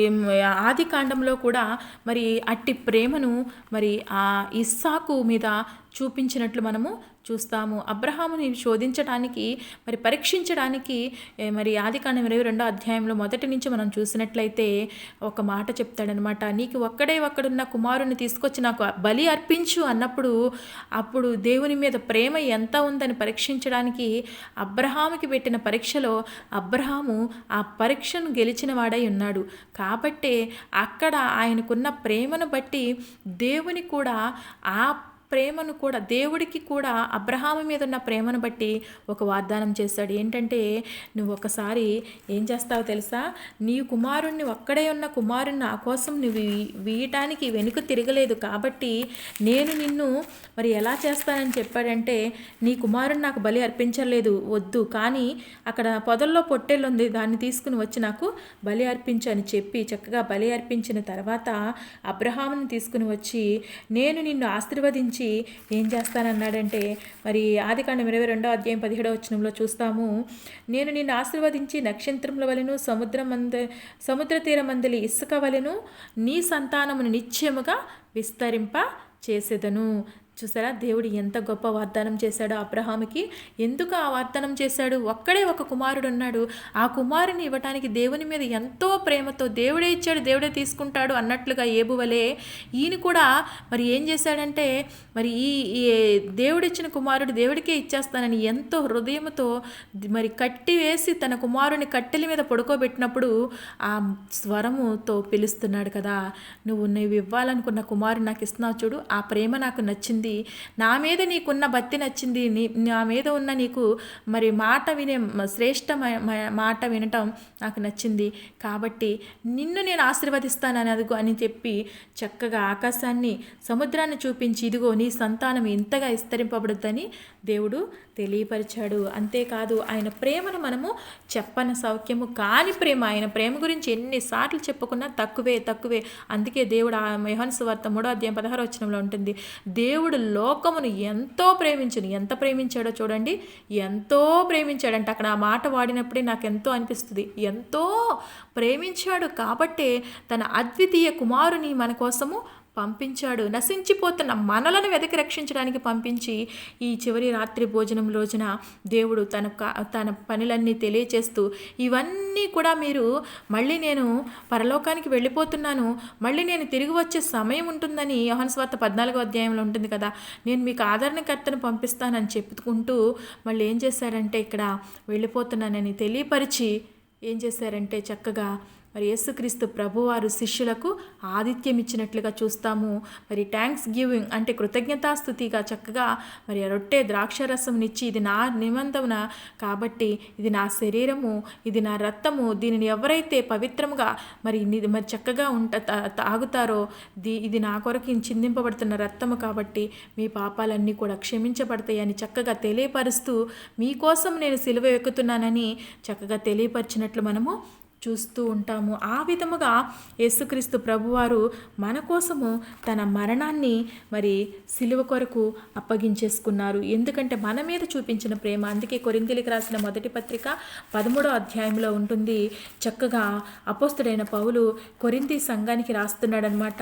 [SPEAKER 1] ఆది కాండంలో కూడా మరి అట్టి ప్రేమను మరి ఆ ఇస్సాకు మీద చూపించినట్లు మనము చూస్తాము. అబ్రహాముని శోధించడానికి మరి పరీక్షించడానికి మరి ఆదికాండం 22వ అధ్యాయంలో మొదటి నుంచి మనం చూసినట్లయితే ఒక మాట చెప్తాడనమాట, నీకు ఒక్కడున్న కుమారుని తీసుకొచ్చి నాకు బలి అర్పించు అన్నప్పుడు అప్పుడు దేవుని మీద ప్రేమ ఎంత ఉందని పరీక్షించడానికి అబ్రహాముకి పెట్టిన పరీక్షలో అబ్రహాము ఆ పరీక్షను గెలిచిన వాడై ఉన్నాడు. కాబట్టే అక్కడ ఆయనకున్న ప్రేమను బట్టి దేవుని కూడా ఆ ప్రేమను కూడా, దేవుడికి కూడా అబ్రహాము మీద ఉన్న ప్రేమను బట్టి ఒక వాగ్దానం చేశాడు. ఏంటంటే, నువ్వు ఒకసారి ఏం చేస్తావో తెలుసా, నీ కుమారుణ్ణి, ఒక్కడే ఉన్న కుమారుణ్ణి నా కోసం నువ్వు వీయటానికి వెనుక తిరగలేదు కాబట్టి నేను నిన్ను మరి ఎలా చేస్తానని చెప్పాడంటే, నీ కుమారుని నాకు బలి అర్పించలేదు, వద్దు, కానీ అక్కడ పొదల్లో పొట్టేళ్ళు ఉంది, దాన్ని తీసుకుని వచ్చి నాకు బలి అర్పించు అని చెప్పి చక్కగా బలి అర్పించిన తర్వాత అబ్రహాముని తీసుకుని వచ్చి నేను నిన్ను ఆశీర్వదించి ఏం చేస్తానన్నాడంటే, మరి ఆదికాండం 22వ అధ్యాయం 17వ వచనంలో చూస్తాము, నేను నిన్ను ఆశీర్వదించి నక్షత్రముల వలెను సముద్ర తీరమందలి ఇసుక వలెను నీ సంతానమును నిశ్చయముగా విస్తరింప చేసేదను. చూసారా, దేవుడు ఎంత గొప్ప వాగ్దానం చేశాడో అబ్రహాముకి. ఎందుకు ఆ వాగ్దానం చేశాడు? ఒక్కడే ఒక కుమారుడు ఉన్నాడు, ఆ కుమారుని ఇవ్వటానికి దేవుని మీద ఎంతో ప్రేమతో దేవుడే ఇచ్చాడు, దేవుడే తీసుకుంటాడు అన్నట్లుగా ఏబువలే ఈయన కూడా మరి ఏం చేశాడంటే, మరి ఈ దేవుడిచ్చిన కుమారుడు దేవుడికే ఇచ్చేస్తానని ఎంతో హృదయంతో మరి కట్టి వేసి తన కుమారుని కట్టెల మీద పడుకోబెట్టినప్పుడు ఆ స్వరముతో పిలుస్తున్నాడు కదా, నువ్వు ఇవ్వాలనుకున్న కుమారుడు నాకు ఇస్తున్నావు చూడు, ఆ ప్రేమ నాకు నచ్చింది, నా మీద నీకున్న భక్తి నచ్చింది, నా మీద ఉన్న నీకు మరి మాట వినే శ్రేష్ఠ మాట వినటం నాకు నచ్చింది, కాబట్టి నిన్ను నేను ఆశీర్వదిస్తానని అదుగు అని చెప్పి చక్కగా ఆకాశాన్ని సముద్రాన్ని చూపించి, ఇదిగో నీ సంతానం ఇంతగా విస్తరింపబడుద్దని దేవుడు తెలియపరిచాడు. అంతేకాదు, ఆయన ప్రేమను మనము చెప్పన సౌఖ్యము కాని ప్రేమ. ఆయన ప్రేమ గురించి ఎన్నిసార్లు చెప్పుకున్నా తక్కువే. అందుకే దేవుడు యోహాను సువార్త 3వ అధ్యాయం 16వ వచనంలో ఉంటుంది, దేవుడు లోకమును ఎంతో ప్రేమించును. ఎంత ప్రేమించాడో చూడండి, ఎంతో ప్రేమించాడంటే అక్కడ ఆ మాట వాడినప్పుడే నాకు ఎంతో అనిపిస్తుంది. ఎంతో ప్రేమించాడు కాబట్టే తన అద్వితీయ కుమారుని మన కోసము పంపించాడు. నశించిపోతున్న మనలను వెతికి రక్షించడానికి పంపించి ఈ చివరి రాత్రి భోజనం రోజున దేవుడు తన పనులన్నీ తెలియచేస్తూ, ఇవన్నీ కూడా మీరు మళ్ళీ నేను పరలోకానికి వెళ్ళిపోతున్నాను, మళ్ళీ నేను తిరిగి వచ్చే సమయం ఉంటుందని యోహాను సువార్త 14వ అధ్యాయంలో ఉంటుంది కదా, నేను మీకు ఆదరణకర్తను పంపిస్తానని చెప్పుకుంటూ మళ్ళీ ఏం చేశారంటే, ఇక్కడ వెళ్ళిపోతున్నానని తెలియపరిచి ఏం చేశారంటే చక్కగా మరి యేసుక్రీస్తు ప్రభువారు శిష్యులకు ఆతిథ్యం ఇచ్చినట్లుగా చూస్తాము. మరి థ్యాంక్స్ గివింగ్ అంటే కృతజ్ఞతాస్తుతిగా చక్కగా మరి రొట్టె ద్రాక్షరసంనిచ్చి, ఇది నా నిబంధన కాబట్టి, ఇది నా శరీరము, ఇది నా రక్తము, దీనిని ఎవరైతే పవిత్రముగా మరి చక్కగా తాగుతారో ఇది నా కొరకు చిందింపబడుతున్న రక్తము కాబట్టి మీ పాపాలన్నీ కూడా క్షమించబడతాయి అని చక్కగా తెలియపరుస్తూ, మీకోసం నేను సిలువ ఎక్కుతున్నానని చక్కగా తెలియపరిచినట్లు మనము చూస్తూ ఉంటాము. ఆ విధముగా యేసుక్రీస్తు ప్రభువారు మన కోసము తన మరణాన్ని మరి సిలువ కొరకు అప్పగించేసుకున్నారు. ఎందుకంటే మన మీద చూపించిన ప్రేమ. అందుకే కొరింథీయులకు రాసిన మొదటి పత్రిక 13వ అధ్యాయంలో ఉంటుంది. చక్కగా అపోస్తుడైన పౌలు కొరింథీ సంఘానికి రాస్తున్నాడనమాట,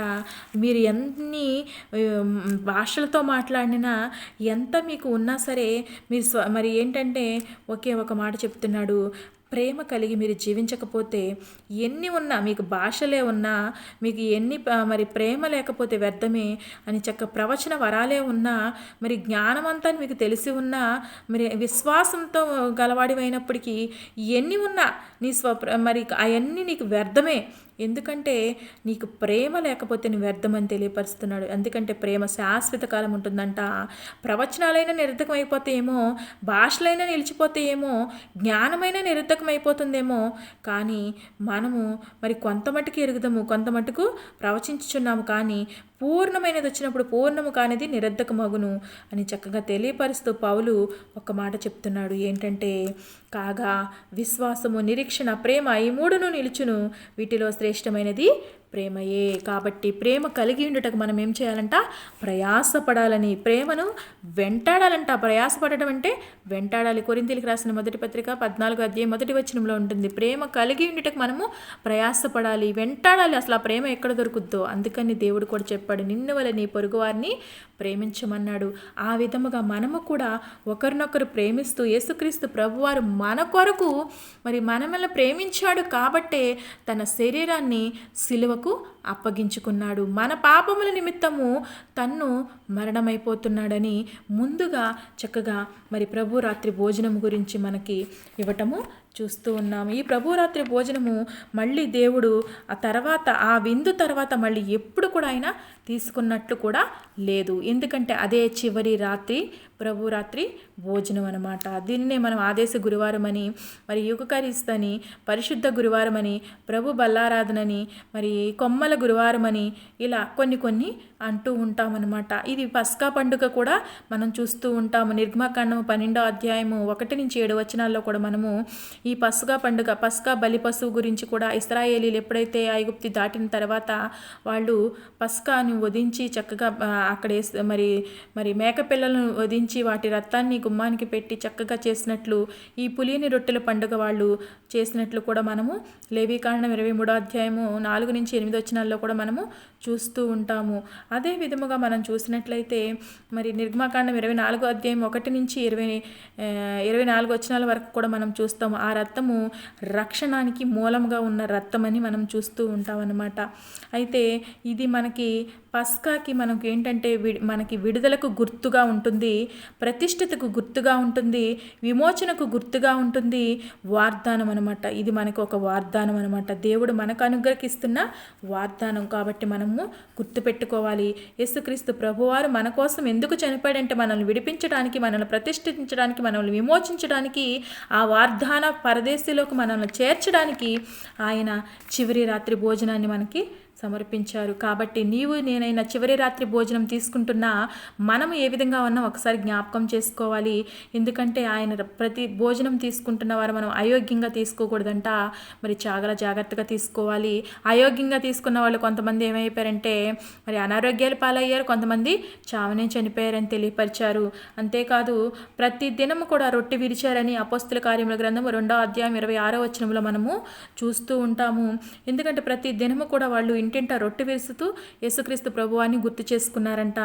[SPEAKER 1] మీరు ఎన్ని భాషలతో మాట్లాడినా, ఎంత మీకు ఉన్నా సరే, మీరు మరి ఏంటంటే ఒకే ఒక మాట చెప్తున్నాడు, ప్రేమ కలిగి మీరు జీవించకపోతే, ఎన్ని ఉన్నా, మీకు భాషలే ఉన్నా, మీకు ఎన్ని మరి ప్రేమ లేకపోతే వ్యర్థమే అని ప్రవచన వరాలే ఉన్నా, మరి జ్ఞానమంతా మీకు తెలిసి ఉన్నా, మరి విశ్వాసంతో గలవాడివైనప్పటికీ ఎన్ని ఉన్నా మరి అవన్నీ నీకు వ్యర్థమే. ఎందుకంటే నీకు ప్రేమ లేకపోతే నువ్వు వ్యర్థమని తెలియపరుస్తున్నాడు. ఎందుకంటే ప్రేమ శాశ్వత కాలం ఉంటుందంట. ప్రవచనాలైనా నిరర్ధకమైపోతాయేమో, భాషలైనా నిలిచిపోతాయేమో, జ్ఞానమైనా నిరర్ధకమైపోతుందేమో, కానీ మనము మరి కొంత మట్టుకు ఎరుగుదాము, కొంత మట్టుకు ప్రవచించుచున్నాము, కానీ పూర్ణమైనది వచ్చినప్పుడు పూర్ణము కానిది నిరర్ధకమగును అని చక్కగా తెలియపరుస్తూ పౌలు ఒక మాట చెప్తున్నాడు. ఏంటంటే, కాగా విశ్వాసము, నిరీక్షణ, ప్రేమ, ఈ మూడును నిలుచును, వీటిలో శ్రేష్టమైనది ప్రేమయే. కాబట్టి ప్రేమ కలిగి ఉండటకు మనం ఏం చేయాలంట? ప్రయాసపడాలని, ప్రేమను వెంటాడాలంట. ప్రయాసపడటం అంటే వెంటాడాలి. కొరింథీయులకు రాసిన మొదటి పత్రిక 14వ అధ్యాయం 1వ వచనంలో ఉంటుంది. ప్రేమ కలిగి ఉండటకు మనము ప్రయాసపడాలి, వెంటాడాలి. అసలు ఆ ప్రేమ ఎక్కడ దొరుకుద్దో. అందుకని దేవుడు కూడా చెప్పాడు, నిన్ను వలె నీ పొరుగువారిని ప్రేమించమన్నాడు. ఆ విధముగా మనము కూడా ఒకరినొకరు ప్రేమిస్తూ, యేసుక్రీస్తు ప్రభువారు మన కొరకు మరి మనల్ని ప్రేమించాడు కాబట్టే తన శరీరాన్ని సిలువకు అప్పగించుకున్నాడు. మన పాపముల నిమిత్తము తన్ను మరణమైపోతున్నాడని ముందుగా చక్కగా మరి ప్రభురాత్రి భోజనం గురించి మనకి ఇవ్వటము చూస్తూ ఉన్నాము. ఈ ప్రభురాత్రి భోజనము మళ్ళీ దేవుడు ఆ తర్వాత, ఆ విందు తర్వాత మళ్ళీ ఎప్పుడు కూడా ఆయన తీసుకున్నట్లు కూడా లేదు. ఎందుకంటే అదే చివరి రాత్రి ప్రభు రాత్రి భోజనం అనమాట. దీన్నే మనం ఆదేశ గురువారం అని, మరి యుగకరిస్తని, పరిశుద్ధ గురువారం అని, ప్రభు బల్లారాధనని, మరి కొమ్మల గురువారం అని, ఇలా కొన్ని అంటూ ఉంటామన్నమాట. ఇది పస్కా పండుగ కూడా మనం చూస్తూ ఉంటాము. నిర్గమకాండము 12వ అధ్యాయము 1-7 వచనాల్లో కూడా మనము ఈ పస్కా పండుగ, పస్కా బలి పశువు గురించి కూడా ఇశ్రాయేలీలు ఎప్పుడైతే ఐగుప్తు దాటిన తర్వాత వాళ్ళు పస్కాను వధించి చక్కగా అక్కడ మరి మేకపిల్లలను వధించి వాటి రక్తాన్ని గుమ్మానికి పెట్టి చక్కగా చేసినట్లు ఈ పులియని రొట్టెల పండుగ వాళ్ళు చేసినట్లు కూడా మనము లేవీకాండం 23వ అధ్యాయము 4-8 వచనాల్లో కూడా మనము చూస్తూ ఉంటాము. అదే విధముగా మనం చూసినట్లయితే మరి నిర్గమకాండం 24వ అధ్యాయం 1-24 వచనాల వరకు కూడా మనం చూస్తాము. ఆ రక్తము రక్షణానికి మూలంగా ఉన్న రక్తం అని మనం చూస్తూ ఉంటాం అన్నమాట. అయితే ఇది మనకి పస్కాకి మనకు ఏంటంటే మనకి విడుదలకు గుర్తుగా ఉంటుంది, ప్రతిష్ఠితకు గుర్తుగా ఉంటుంది, విమోచనకు గుర్తుగా ఉంటుంది, వాగ్దానం అనమాట. ఇది మనకు ఒక వాగ్దానం అనమాట. దేవుడు మనకు అనుగ్రహిస్తున్న వాగ్దానం కాబట్టి మనము గుర్తుపెట్టుకోవాలి. యేసుక్రీస్తు ప్రభువారు మన కోసం ఎందుకు చనిపోయాడంటే మనల్ని విడిపించడానికి, మనల్ని ప్రతిష్ఠించడానికి, మనల్ని విమోచించడానికి, ఆ వాగ్దాన పరదేశంలోకి మనల్ని చేర్చడానికి ఆయన చివరి రాత్రి భోజనాన్ని మనకి సమర్పించారు. కాబట్టి నీవు నేనైనా చివరి రాత్రి భోజనం తీసుకుంటున్నా మనము ఏ విధంగా ఉన్నాం ఒకసారి జ్ఞాపకం చేసుకోవాలి. ఎందుకంటే ఆయన ప్రతి భోజనం తీసుకుంటున్న వారు మనం అయోగ్యంగా తీసుకోకూడదంట. మరి చాలా జాగ్రత్తగా తీసుకోవాలి. అయోగ్యంగా తీసుకున్న వాళ్ళు కొంతమంది ఏమైపోయారంటే మరి అనారోగ్యాలు పాలయ్యారు, కొంతమంది చావనే చనిపోయారని తెలియపరిచారు. అంతేకాదు ప్రతి దినము కూడా రొట్టె విరిచారని అపోస్తుల కార్యముల గ్రంథము 2వ అధ్యాయం 26వ వచనంలో మనము చూస్తూ ఉంటాము. ఎందుకంటే ప్రతి దినము కూడా వాళ్ళు ఇంటింట రొట్టె విరుస్తూ యేసుక్రీస్తు ప్రభువాన్ని గుర్తు చేసుకున్నారంట.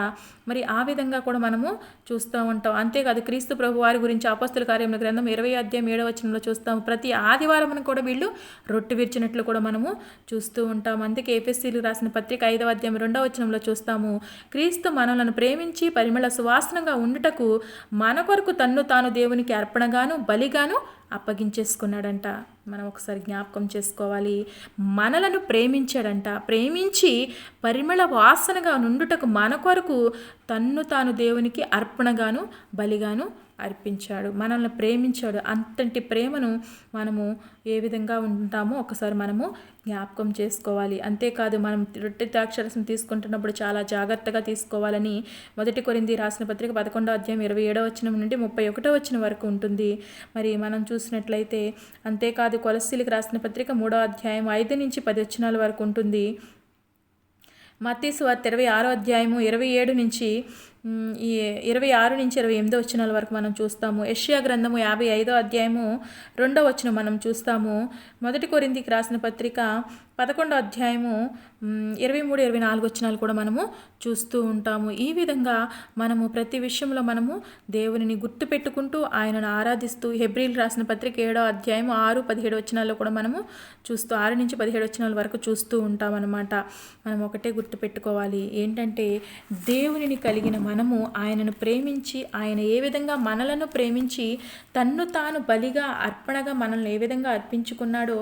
[SPEAKER 1] మరి ఆ విధంగా కూడా మనము చూస్తూ ఉంటాం. అంతేకాదు క్రీస్తు ప్రభువారి గురించి అపోస్తుల కార్యముల గ్రంథం 20వ అధ్యాయం 7వ వచనంలో చూస్తాము. ప్రతి ఆదివారం కూడా వీళ్ళు రొట్టె విరిచినట్లు కూడా మనము చూస్తూ ఉంటాము. అందుకే ఎఫెసీయులకు రాసిన పత్రిక 5వ అధ్యాయం 2వ వచనంలో చూస్తాము. క్రీస్తు మనలను ప్రేమించి పరిమళ సువాసనగా ఉండుటకు మన కొరకు తన్ను తాను దేవునికి అర్పణగాను బలిగాను అప్పగించేసుకున్నాడంట. మనం ఒకసారి జ్ఞాపకం చేసుకోవాలి. మనలను ప్రేమించాడంట. ప్రేమించి పరిమళ వాసనగా నుండుటకు మన కొరకు తన్ను తాను దేవునికి అర్పణగాను బలిగాను అర్పించాడు. మనల్ని ప్రేమించాడు. అంతటి ప్రేమను మనము ఏ విధంగా ఉంటామో ఒకసారి మనము జ్ఞాపకం చేసుకోవాలి. అంతేకాదు మనం రొట్టె ద్రాక్షరసం తీసుకుంటున్నప్పుడు చాలా జాగ్రత్తగా తీసుకోవాలని 1 కొరింథీ రాసిన పత్రిక 11వ అధ్యాయం 27వ వచనం నుండి 31వ వచనం వరకు ఉంటుంది. మరి మనం చూసినట్లయితే అంతేకాదు కొలస్సీలకు రాసిన పత్రిక 3వ అధ్యాయం 5-10 వచనాల వరకు ఉంటుంది. మత్తయి సువార్త 26వ అధ్యాయము 26-28 వచనాల వరకు మనం చూస్తాము. యెషయా గ్రంథము 55వ అధ్యాయము 2వ వచనం మనం చూస్తాము. 1 కొరింథీకి రాసిన పత్రిక 11వ అధ్యాయము 23-24 వచనాలు కూడా మనము చూస్తూ ఉంటాము. ఈ విధంగా మనము ప్రతి విషయంలో మనము దేవునిని గుర్తుపెట్టుకుంటూ ఆయనను ఆరాధిస్తూ హెబ్రీయులకు రాసిన పత్రిక 7వ అధ్యాయము 6-17 వచనాల్లో కూడా మనము చూస్తూ 6-17 వచనాల వరకు చూస్తూ ఉంటామన్నమాట. మనం ఒకటే గుర్తుపెట్టుకోవాలి, ఏంటంటే దేవునిని కలిగిన మనము ఆయనను ప్రేమించి ఆయన ఏ విధంగా మనలను ప్రేమించి తన్ను తాను బలిగా అర్పణగా మనల్ని ఏ విధంగా అర్పించుకున్నాడో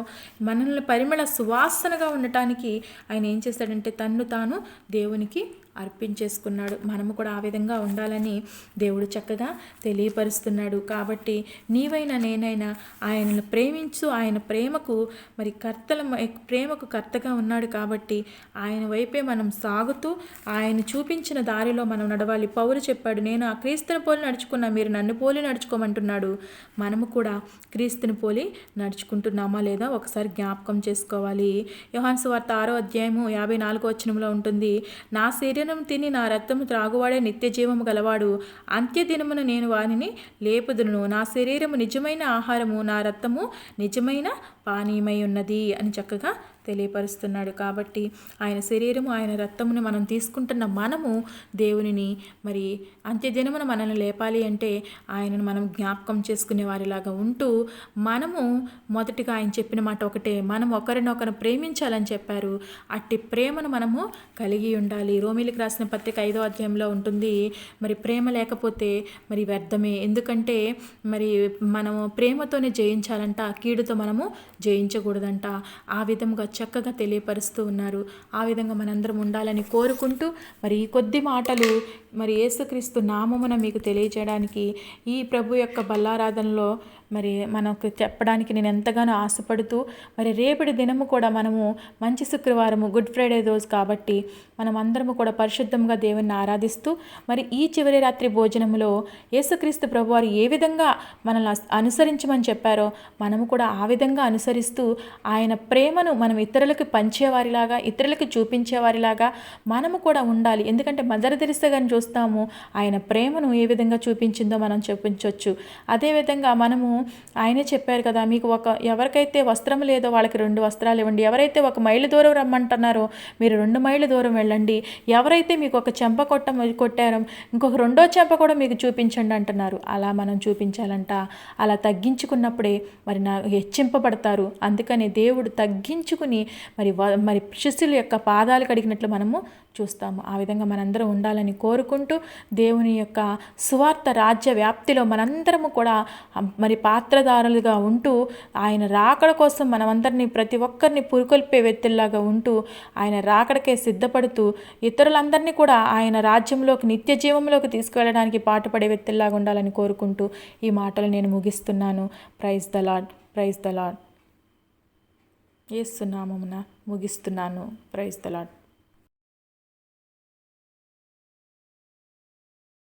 [SPEAKER 1] మనల్ని పరిమళ సువాసనగా ఉండటానికి ఆయన ఏం చేస్తాడంటే తన్ను తాను దేవునికి అర్పించేసుకున్నాడు. మనము కూడా ఆ విధంగా ఉండాలని దేవుడు చక్కగా తెలియపరుస్తున్నాడు. కాబట్టి నీవైనా నేనైనా ఆయనను ప్రేమించు, ఆయన ప్రేమకు కర్తగా ఉన్నాడు. కాబట్టి ఆయన వైపే మనం సాగుతూ ఆయన చూపించిన దారిలో మనం నడవాలి. పౌలు చెప్పాడు, నేను ఆ క్రీస్తుని పోలి నడుచుకున్నా, మీరు నన్ను పోలి నడుచుకోమంటున్నాడు. మనము కూడా క్రీస్తుని పోలి నడుచుకుంటున్నామా లేదా ఒకసారి జ్ఞాపకం చేసుకోవాలి. యోహాను సువార్త 6వ అధ్యాయము 54వ వచనంలో ఉంటుంది, నా శరీరం తిని నా రక్తము త్రాగువాడే నిత్య జీవము గలవాడు, అంత్యదినమున నేను వానిని లేపుదును. నా శరీరము నిజమైన ఆహారము, నా రక్తము నిజమైన పానీయమై ఉన్నది అని చక్కగా తెలియపరుస్తున్నాడు. కాబట్టి ఆయన శరీరము ఆయన రక్తమును మనం తీసుకుంటున్న మనము దేవునిని మరి అంత్యదినమున మనల్ని లేపాలి అంటే ఆయనను మనం జ్ఞాపకం చేసుకునే వారిలాగా ఉంటూ మనము మొదటిగా ఆయన చెప్పిన మాట ఒకటే, మనం ఒకరినొకరు ప్రేమించాలని చెప్పారు. అట్టి ప్రేమను మనము కలిగి ఉండాలి. రోమీలకు రాసిన పత్రిక 5వ అధ్యాయంలో ఉంటుంది, మరి ప్రేమ లేకపోతే మరి వ్యర్థమే. ఎందుకంటే మరి మనము ప్రేమతోనే జయించాలంట, కీడుతో మనము జయించకూడదంట. ఆ విధముగా చక్కగా తెలియపరుస్తూ ఉన్నారు. ఆ విధంగా మనందరం ఉండాలని కోరుకుంటూ మరి ఈ కొద్ది మాటలు మరి యేసుక్రీస్తు నామమున మీకు తెలియజేయడానికి ఈ ప్రభు యొక్క బల్లారాధనలో మరి మనకు చెప్పడానికి నేను ఎంతగానో ఆశపడుతూ మరి రేపటి దినము కూడా మనము మంచి శుక్రవారము గుడ్ ఫ్రైడే రోజు కాబట్టి మనం అందరము కూడా పరిశుద్ధంగా దేవుణ్ణి ఆరాధిస్తూ మరి ఈ చివరి రాత్రి భోజనములో యేసుక్రీస్తు ప్రభువారు ఏ విధంగా మనల్ని అనుసరించమని చెప్పారో మనము కూడా ఆ విధంగా అనుసరిస్తూ ఆయన ప్రేమను మనం ఇతరులకు పంచేవారిలాగా ఇతరులకు చూపించేవారిలాగా మనము కూడా ఉండాలి. ఎందుకంటే మదర్ తెరిసా గారిని చూస్తాము, ఆయన ప్రేమను ఏ విధంగా చూపించిందో మనం చూపించవచ్చు. అదేవిధంగా మనము ఆయనే చెప్పారు కదా, మీకు ఎవరికైతే వస్త్రం లేదో వాళ్ళకి 2 వస్త్రాలు ఇవ్వండి, ఎవరైతే 1 మైలు దూరం రమ్మంటున్నారో మీరు 2 మైళ్ళ దూరం వెళ్ళండి, ఎవరైతే మీకు ఒక చెంప కొట్టారో ఇంకొక 2వ చెంప కూడా మీకు చూపించండి అంటున్నారు. అలా మనం చూపించాలంట. అలా తగ్గించుకున్నప్పుడే మరి హెచ్చింపబడతారు. అందుకని దేవుడు తగ్గించుకుని మరి శిష్యుల యొక్క పాదాలు కడిగినట్లు మనము చూస్తాము. ఆ విధంగా మనందరం ఉండాలని కోరుకుంటూ దేవుని యొక్క సువార్త రాజ్య వ్యాప్తిలో మనందరము కూడా మరి పాత్రదారులుగా ఉంటూ ఆయన రాకడ కోసం మనమందరినీ ప్రతి ఒక్కరిని పురుకొల్పే వ్యక్తుల్లాగా ఉంటూ ఆయన రాకడకే సిద్ధపడుతూ ఇతరులందరినీ కూడా ఆయన రాజ్యంలోకి నిత్య జీవంలోకి తీసుకువెళ్ళడానికి పాటుపడే వ్యక్తుల్లాగా ఉండాలని కోరుకుంటూ ఈ మాటలు నేను ముగిస్తున్నాను. Praise the lord, praise the lord. Yesu నామమున ముగిస్తున్నాను. Praise the lord.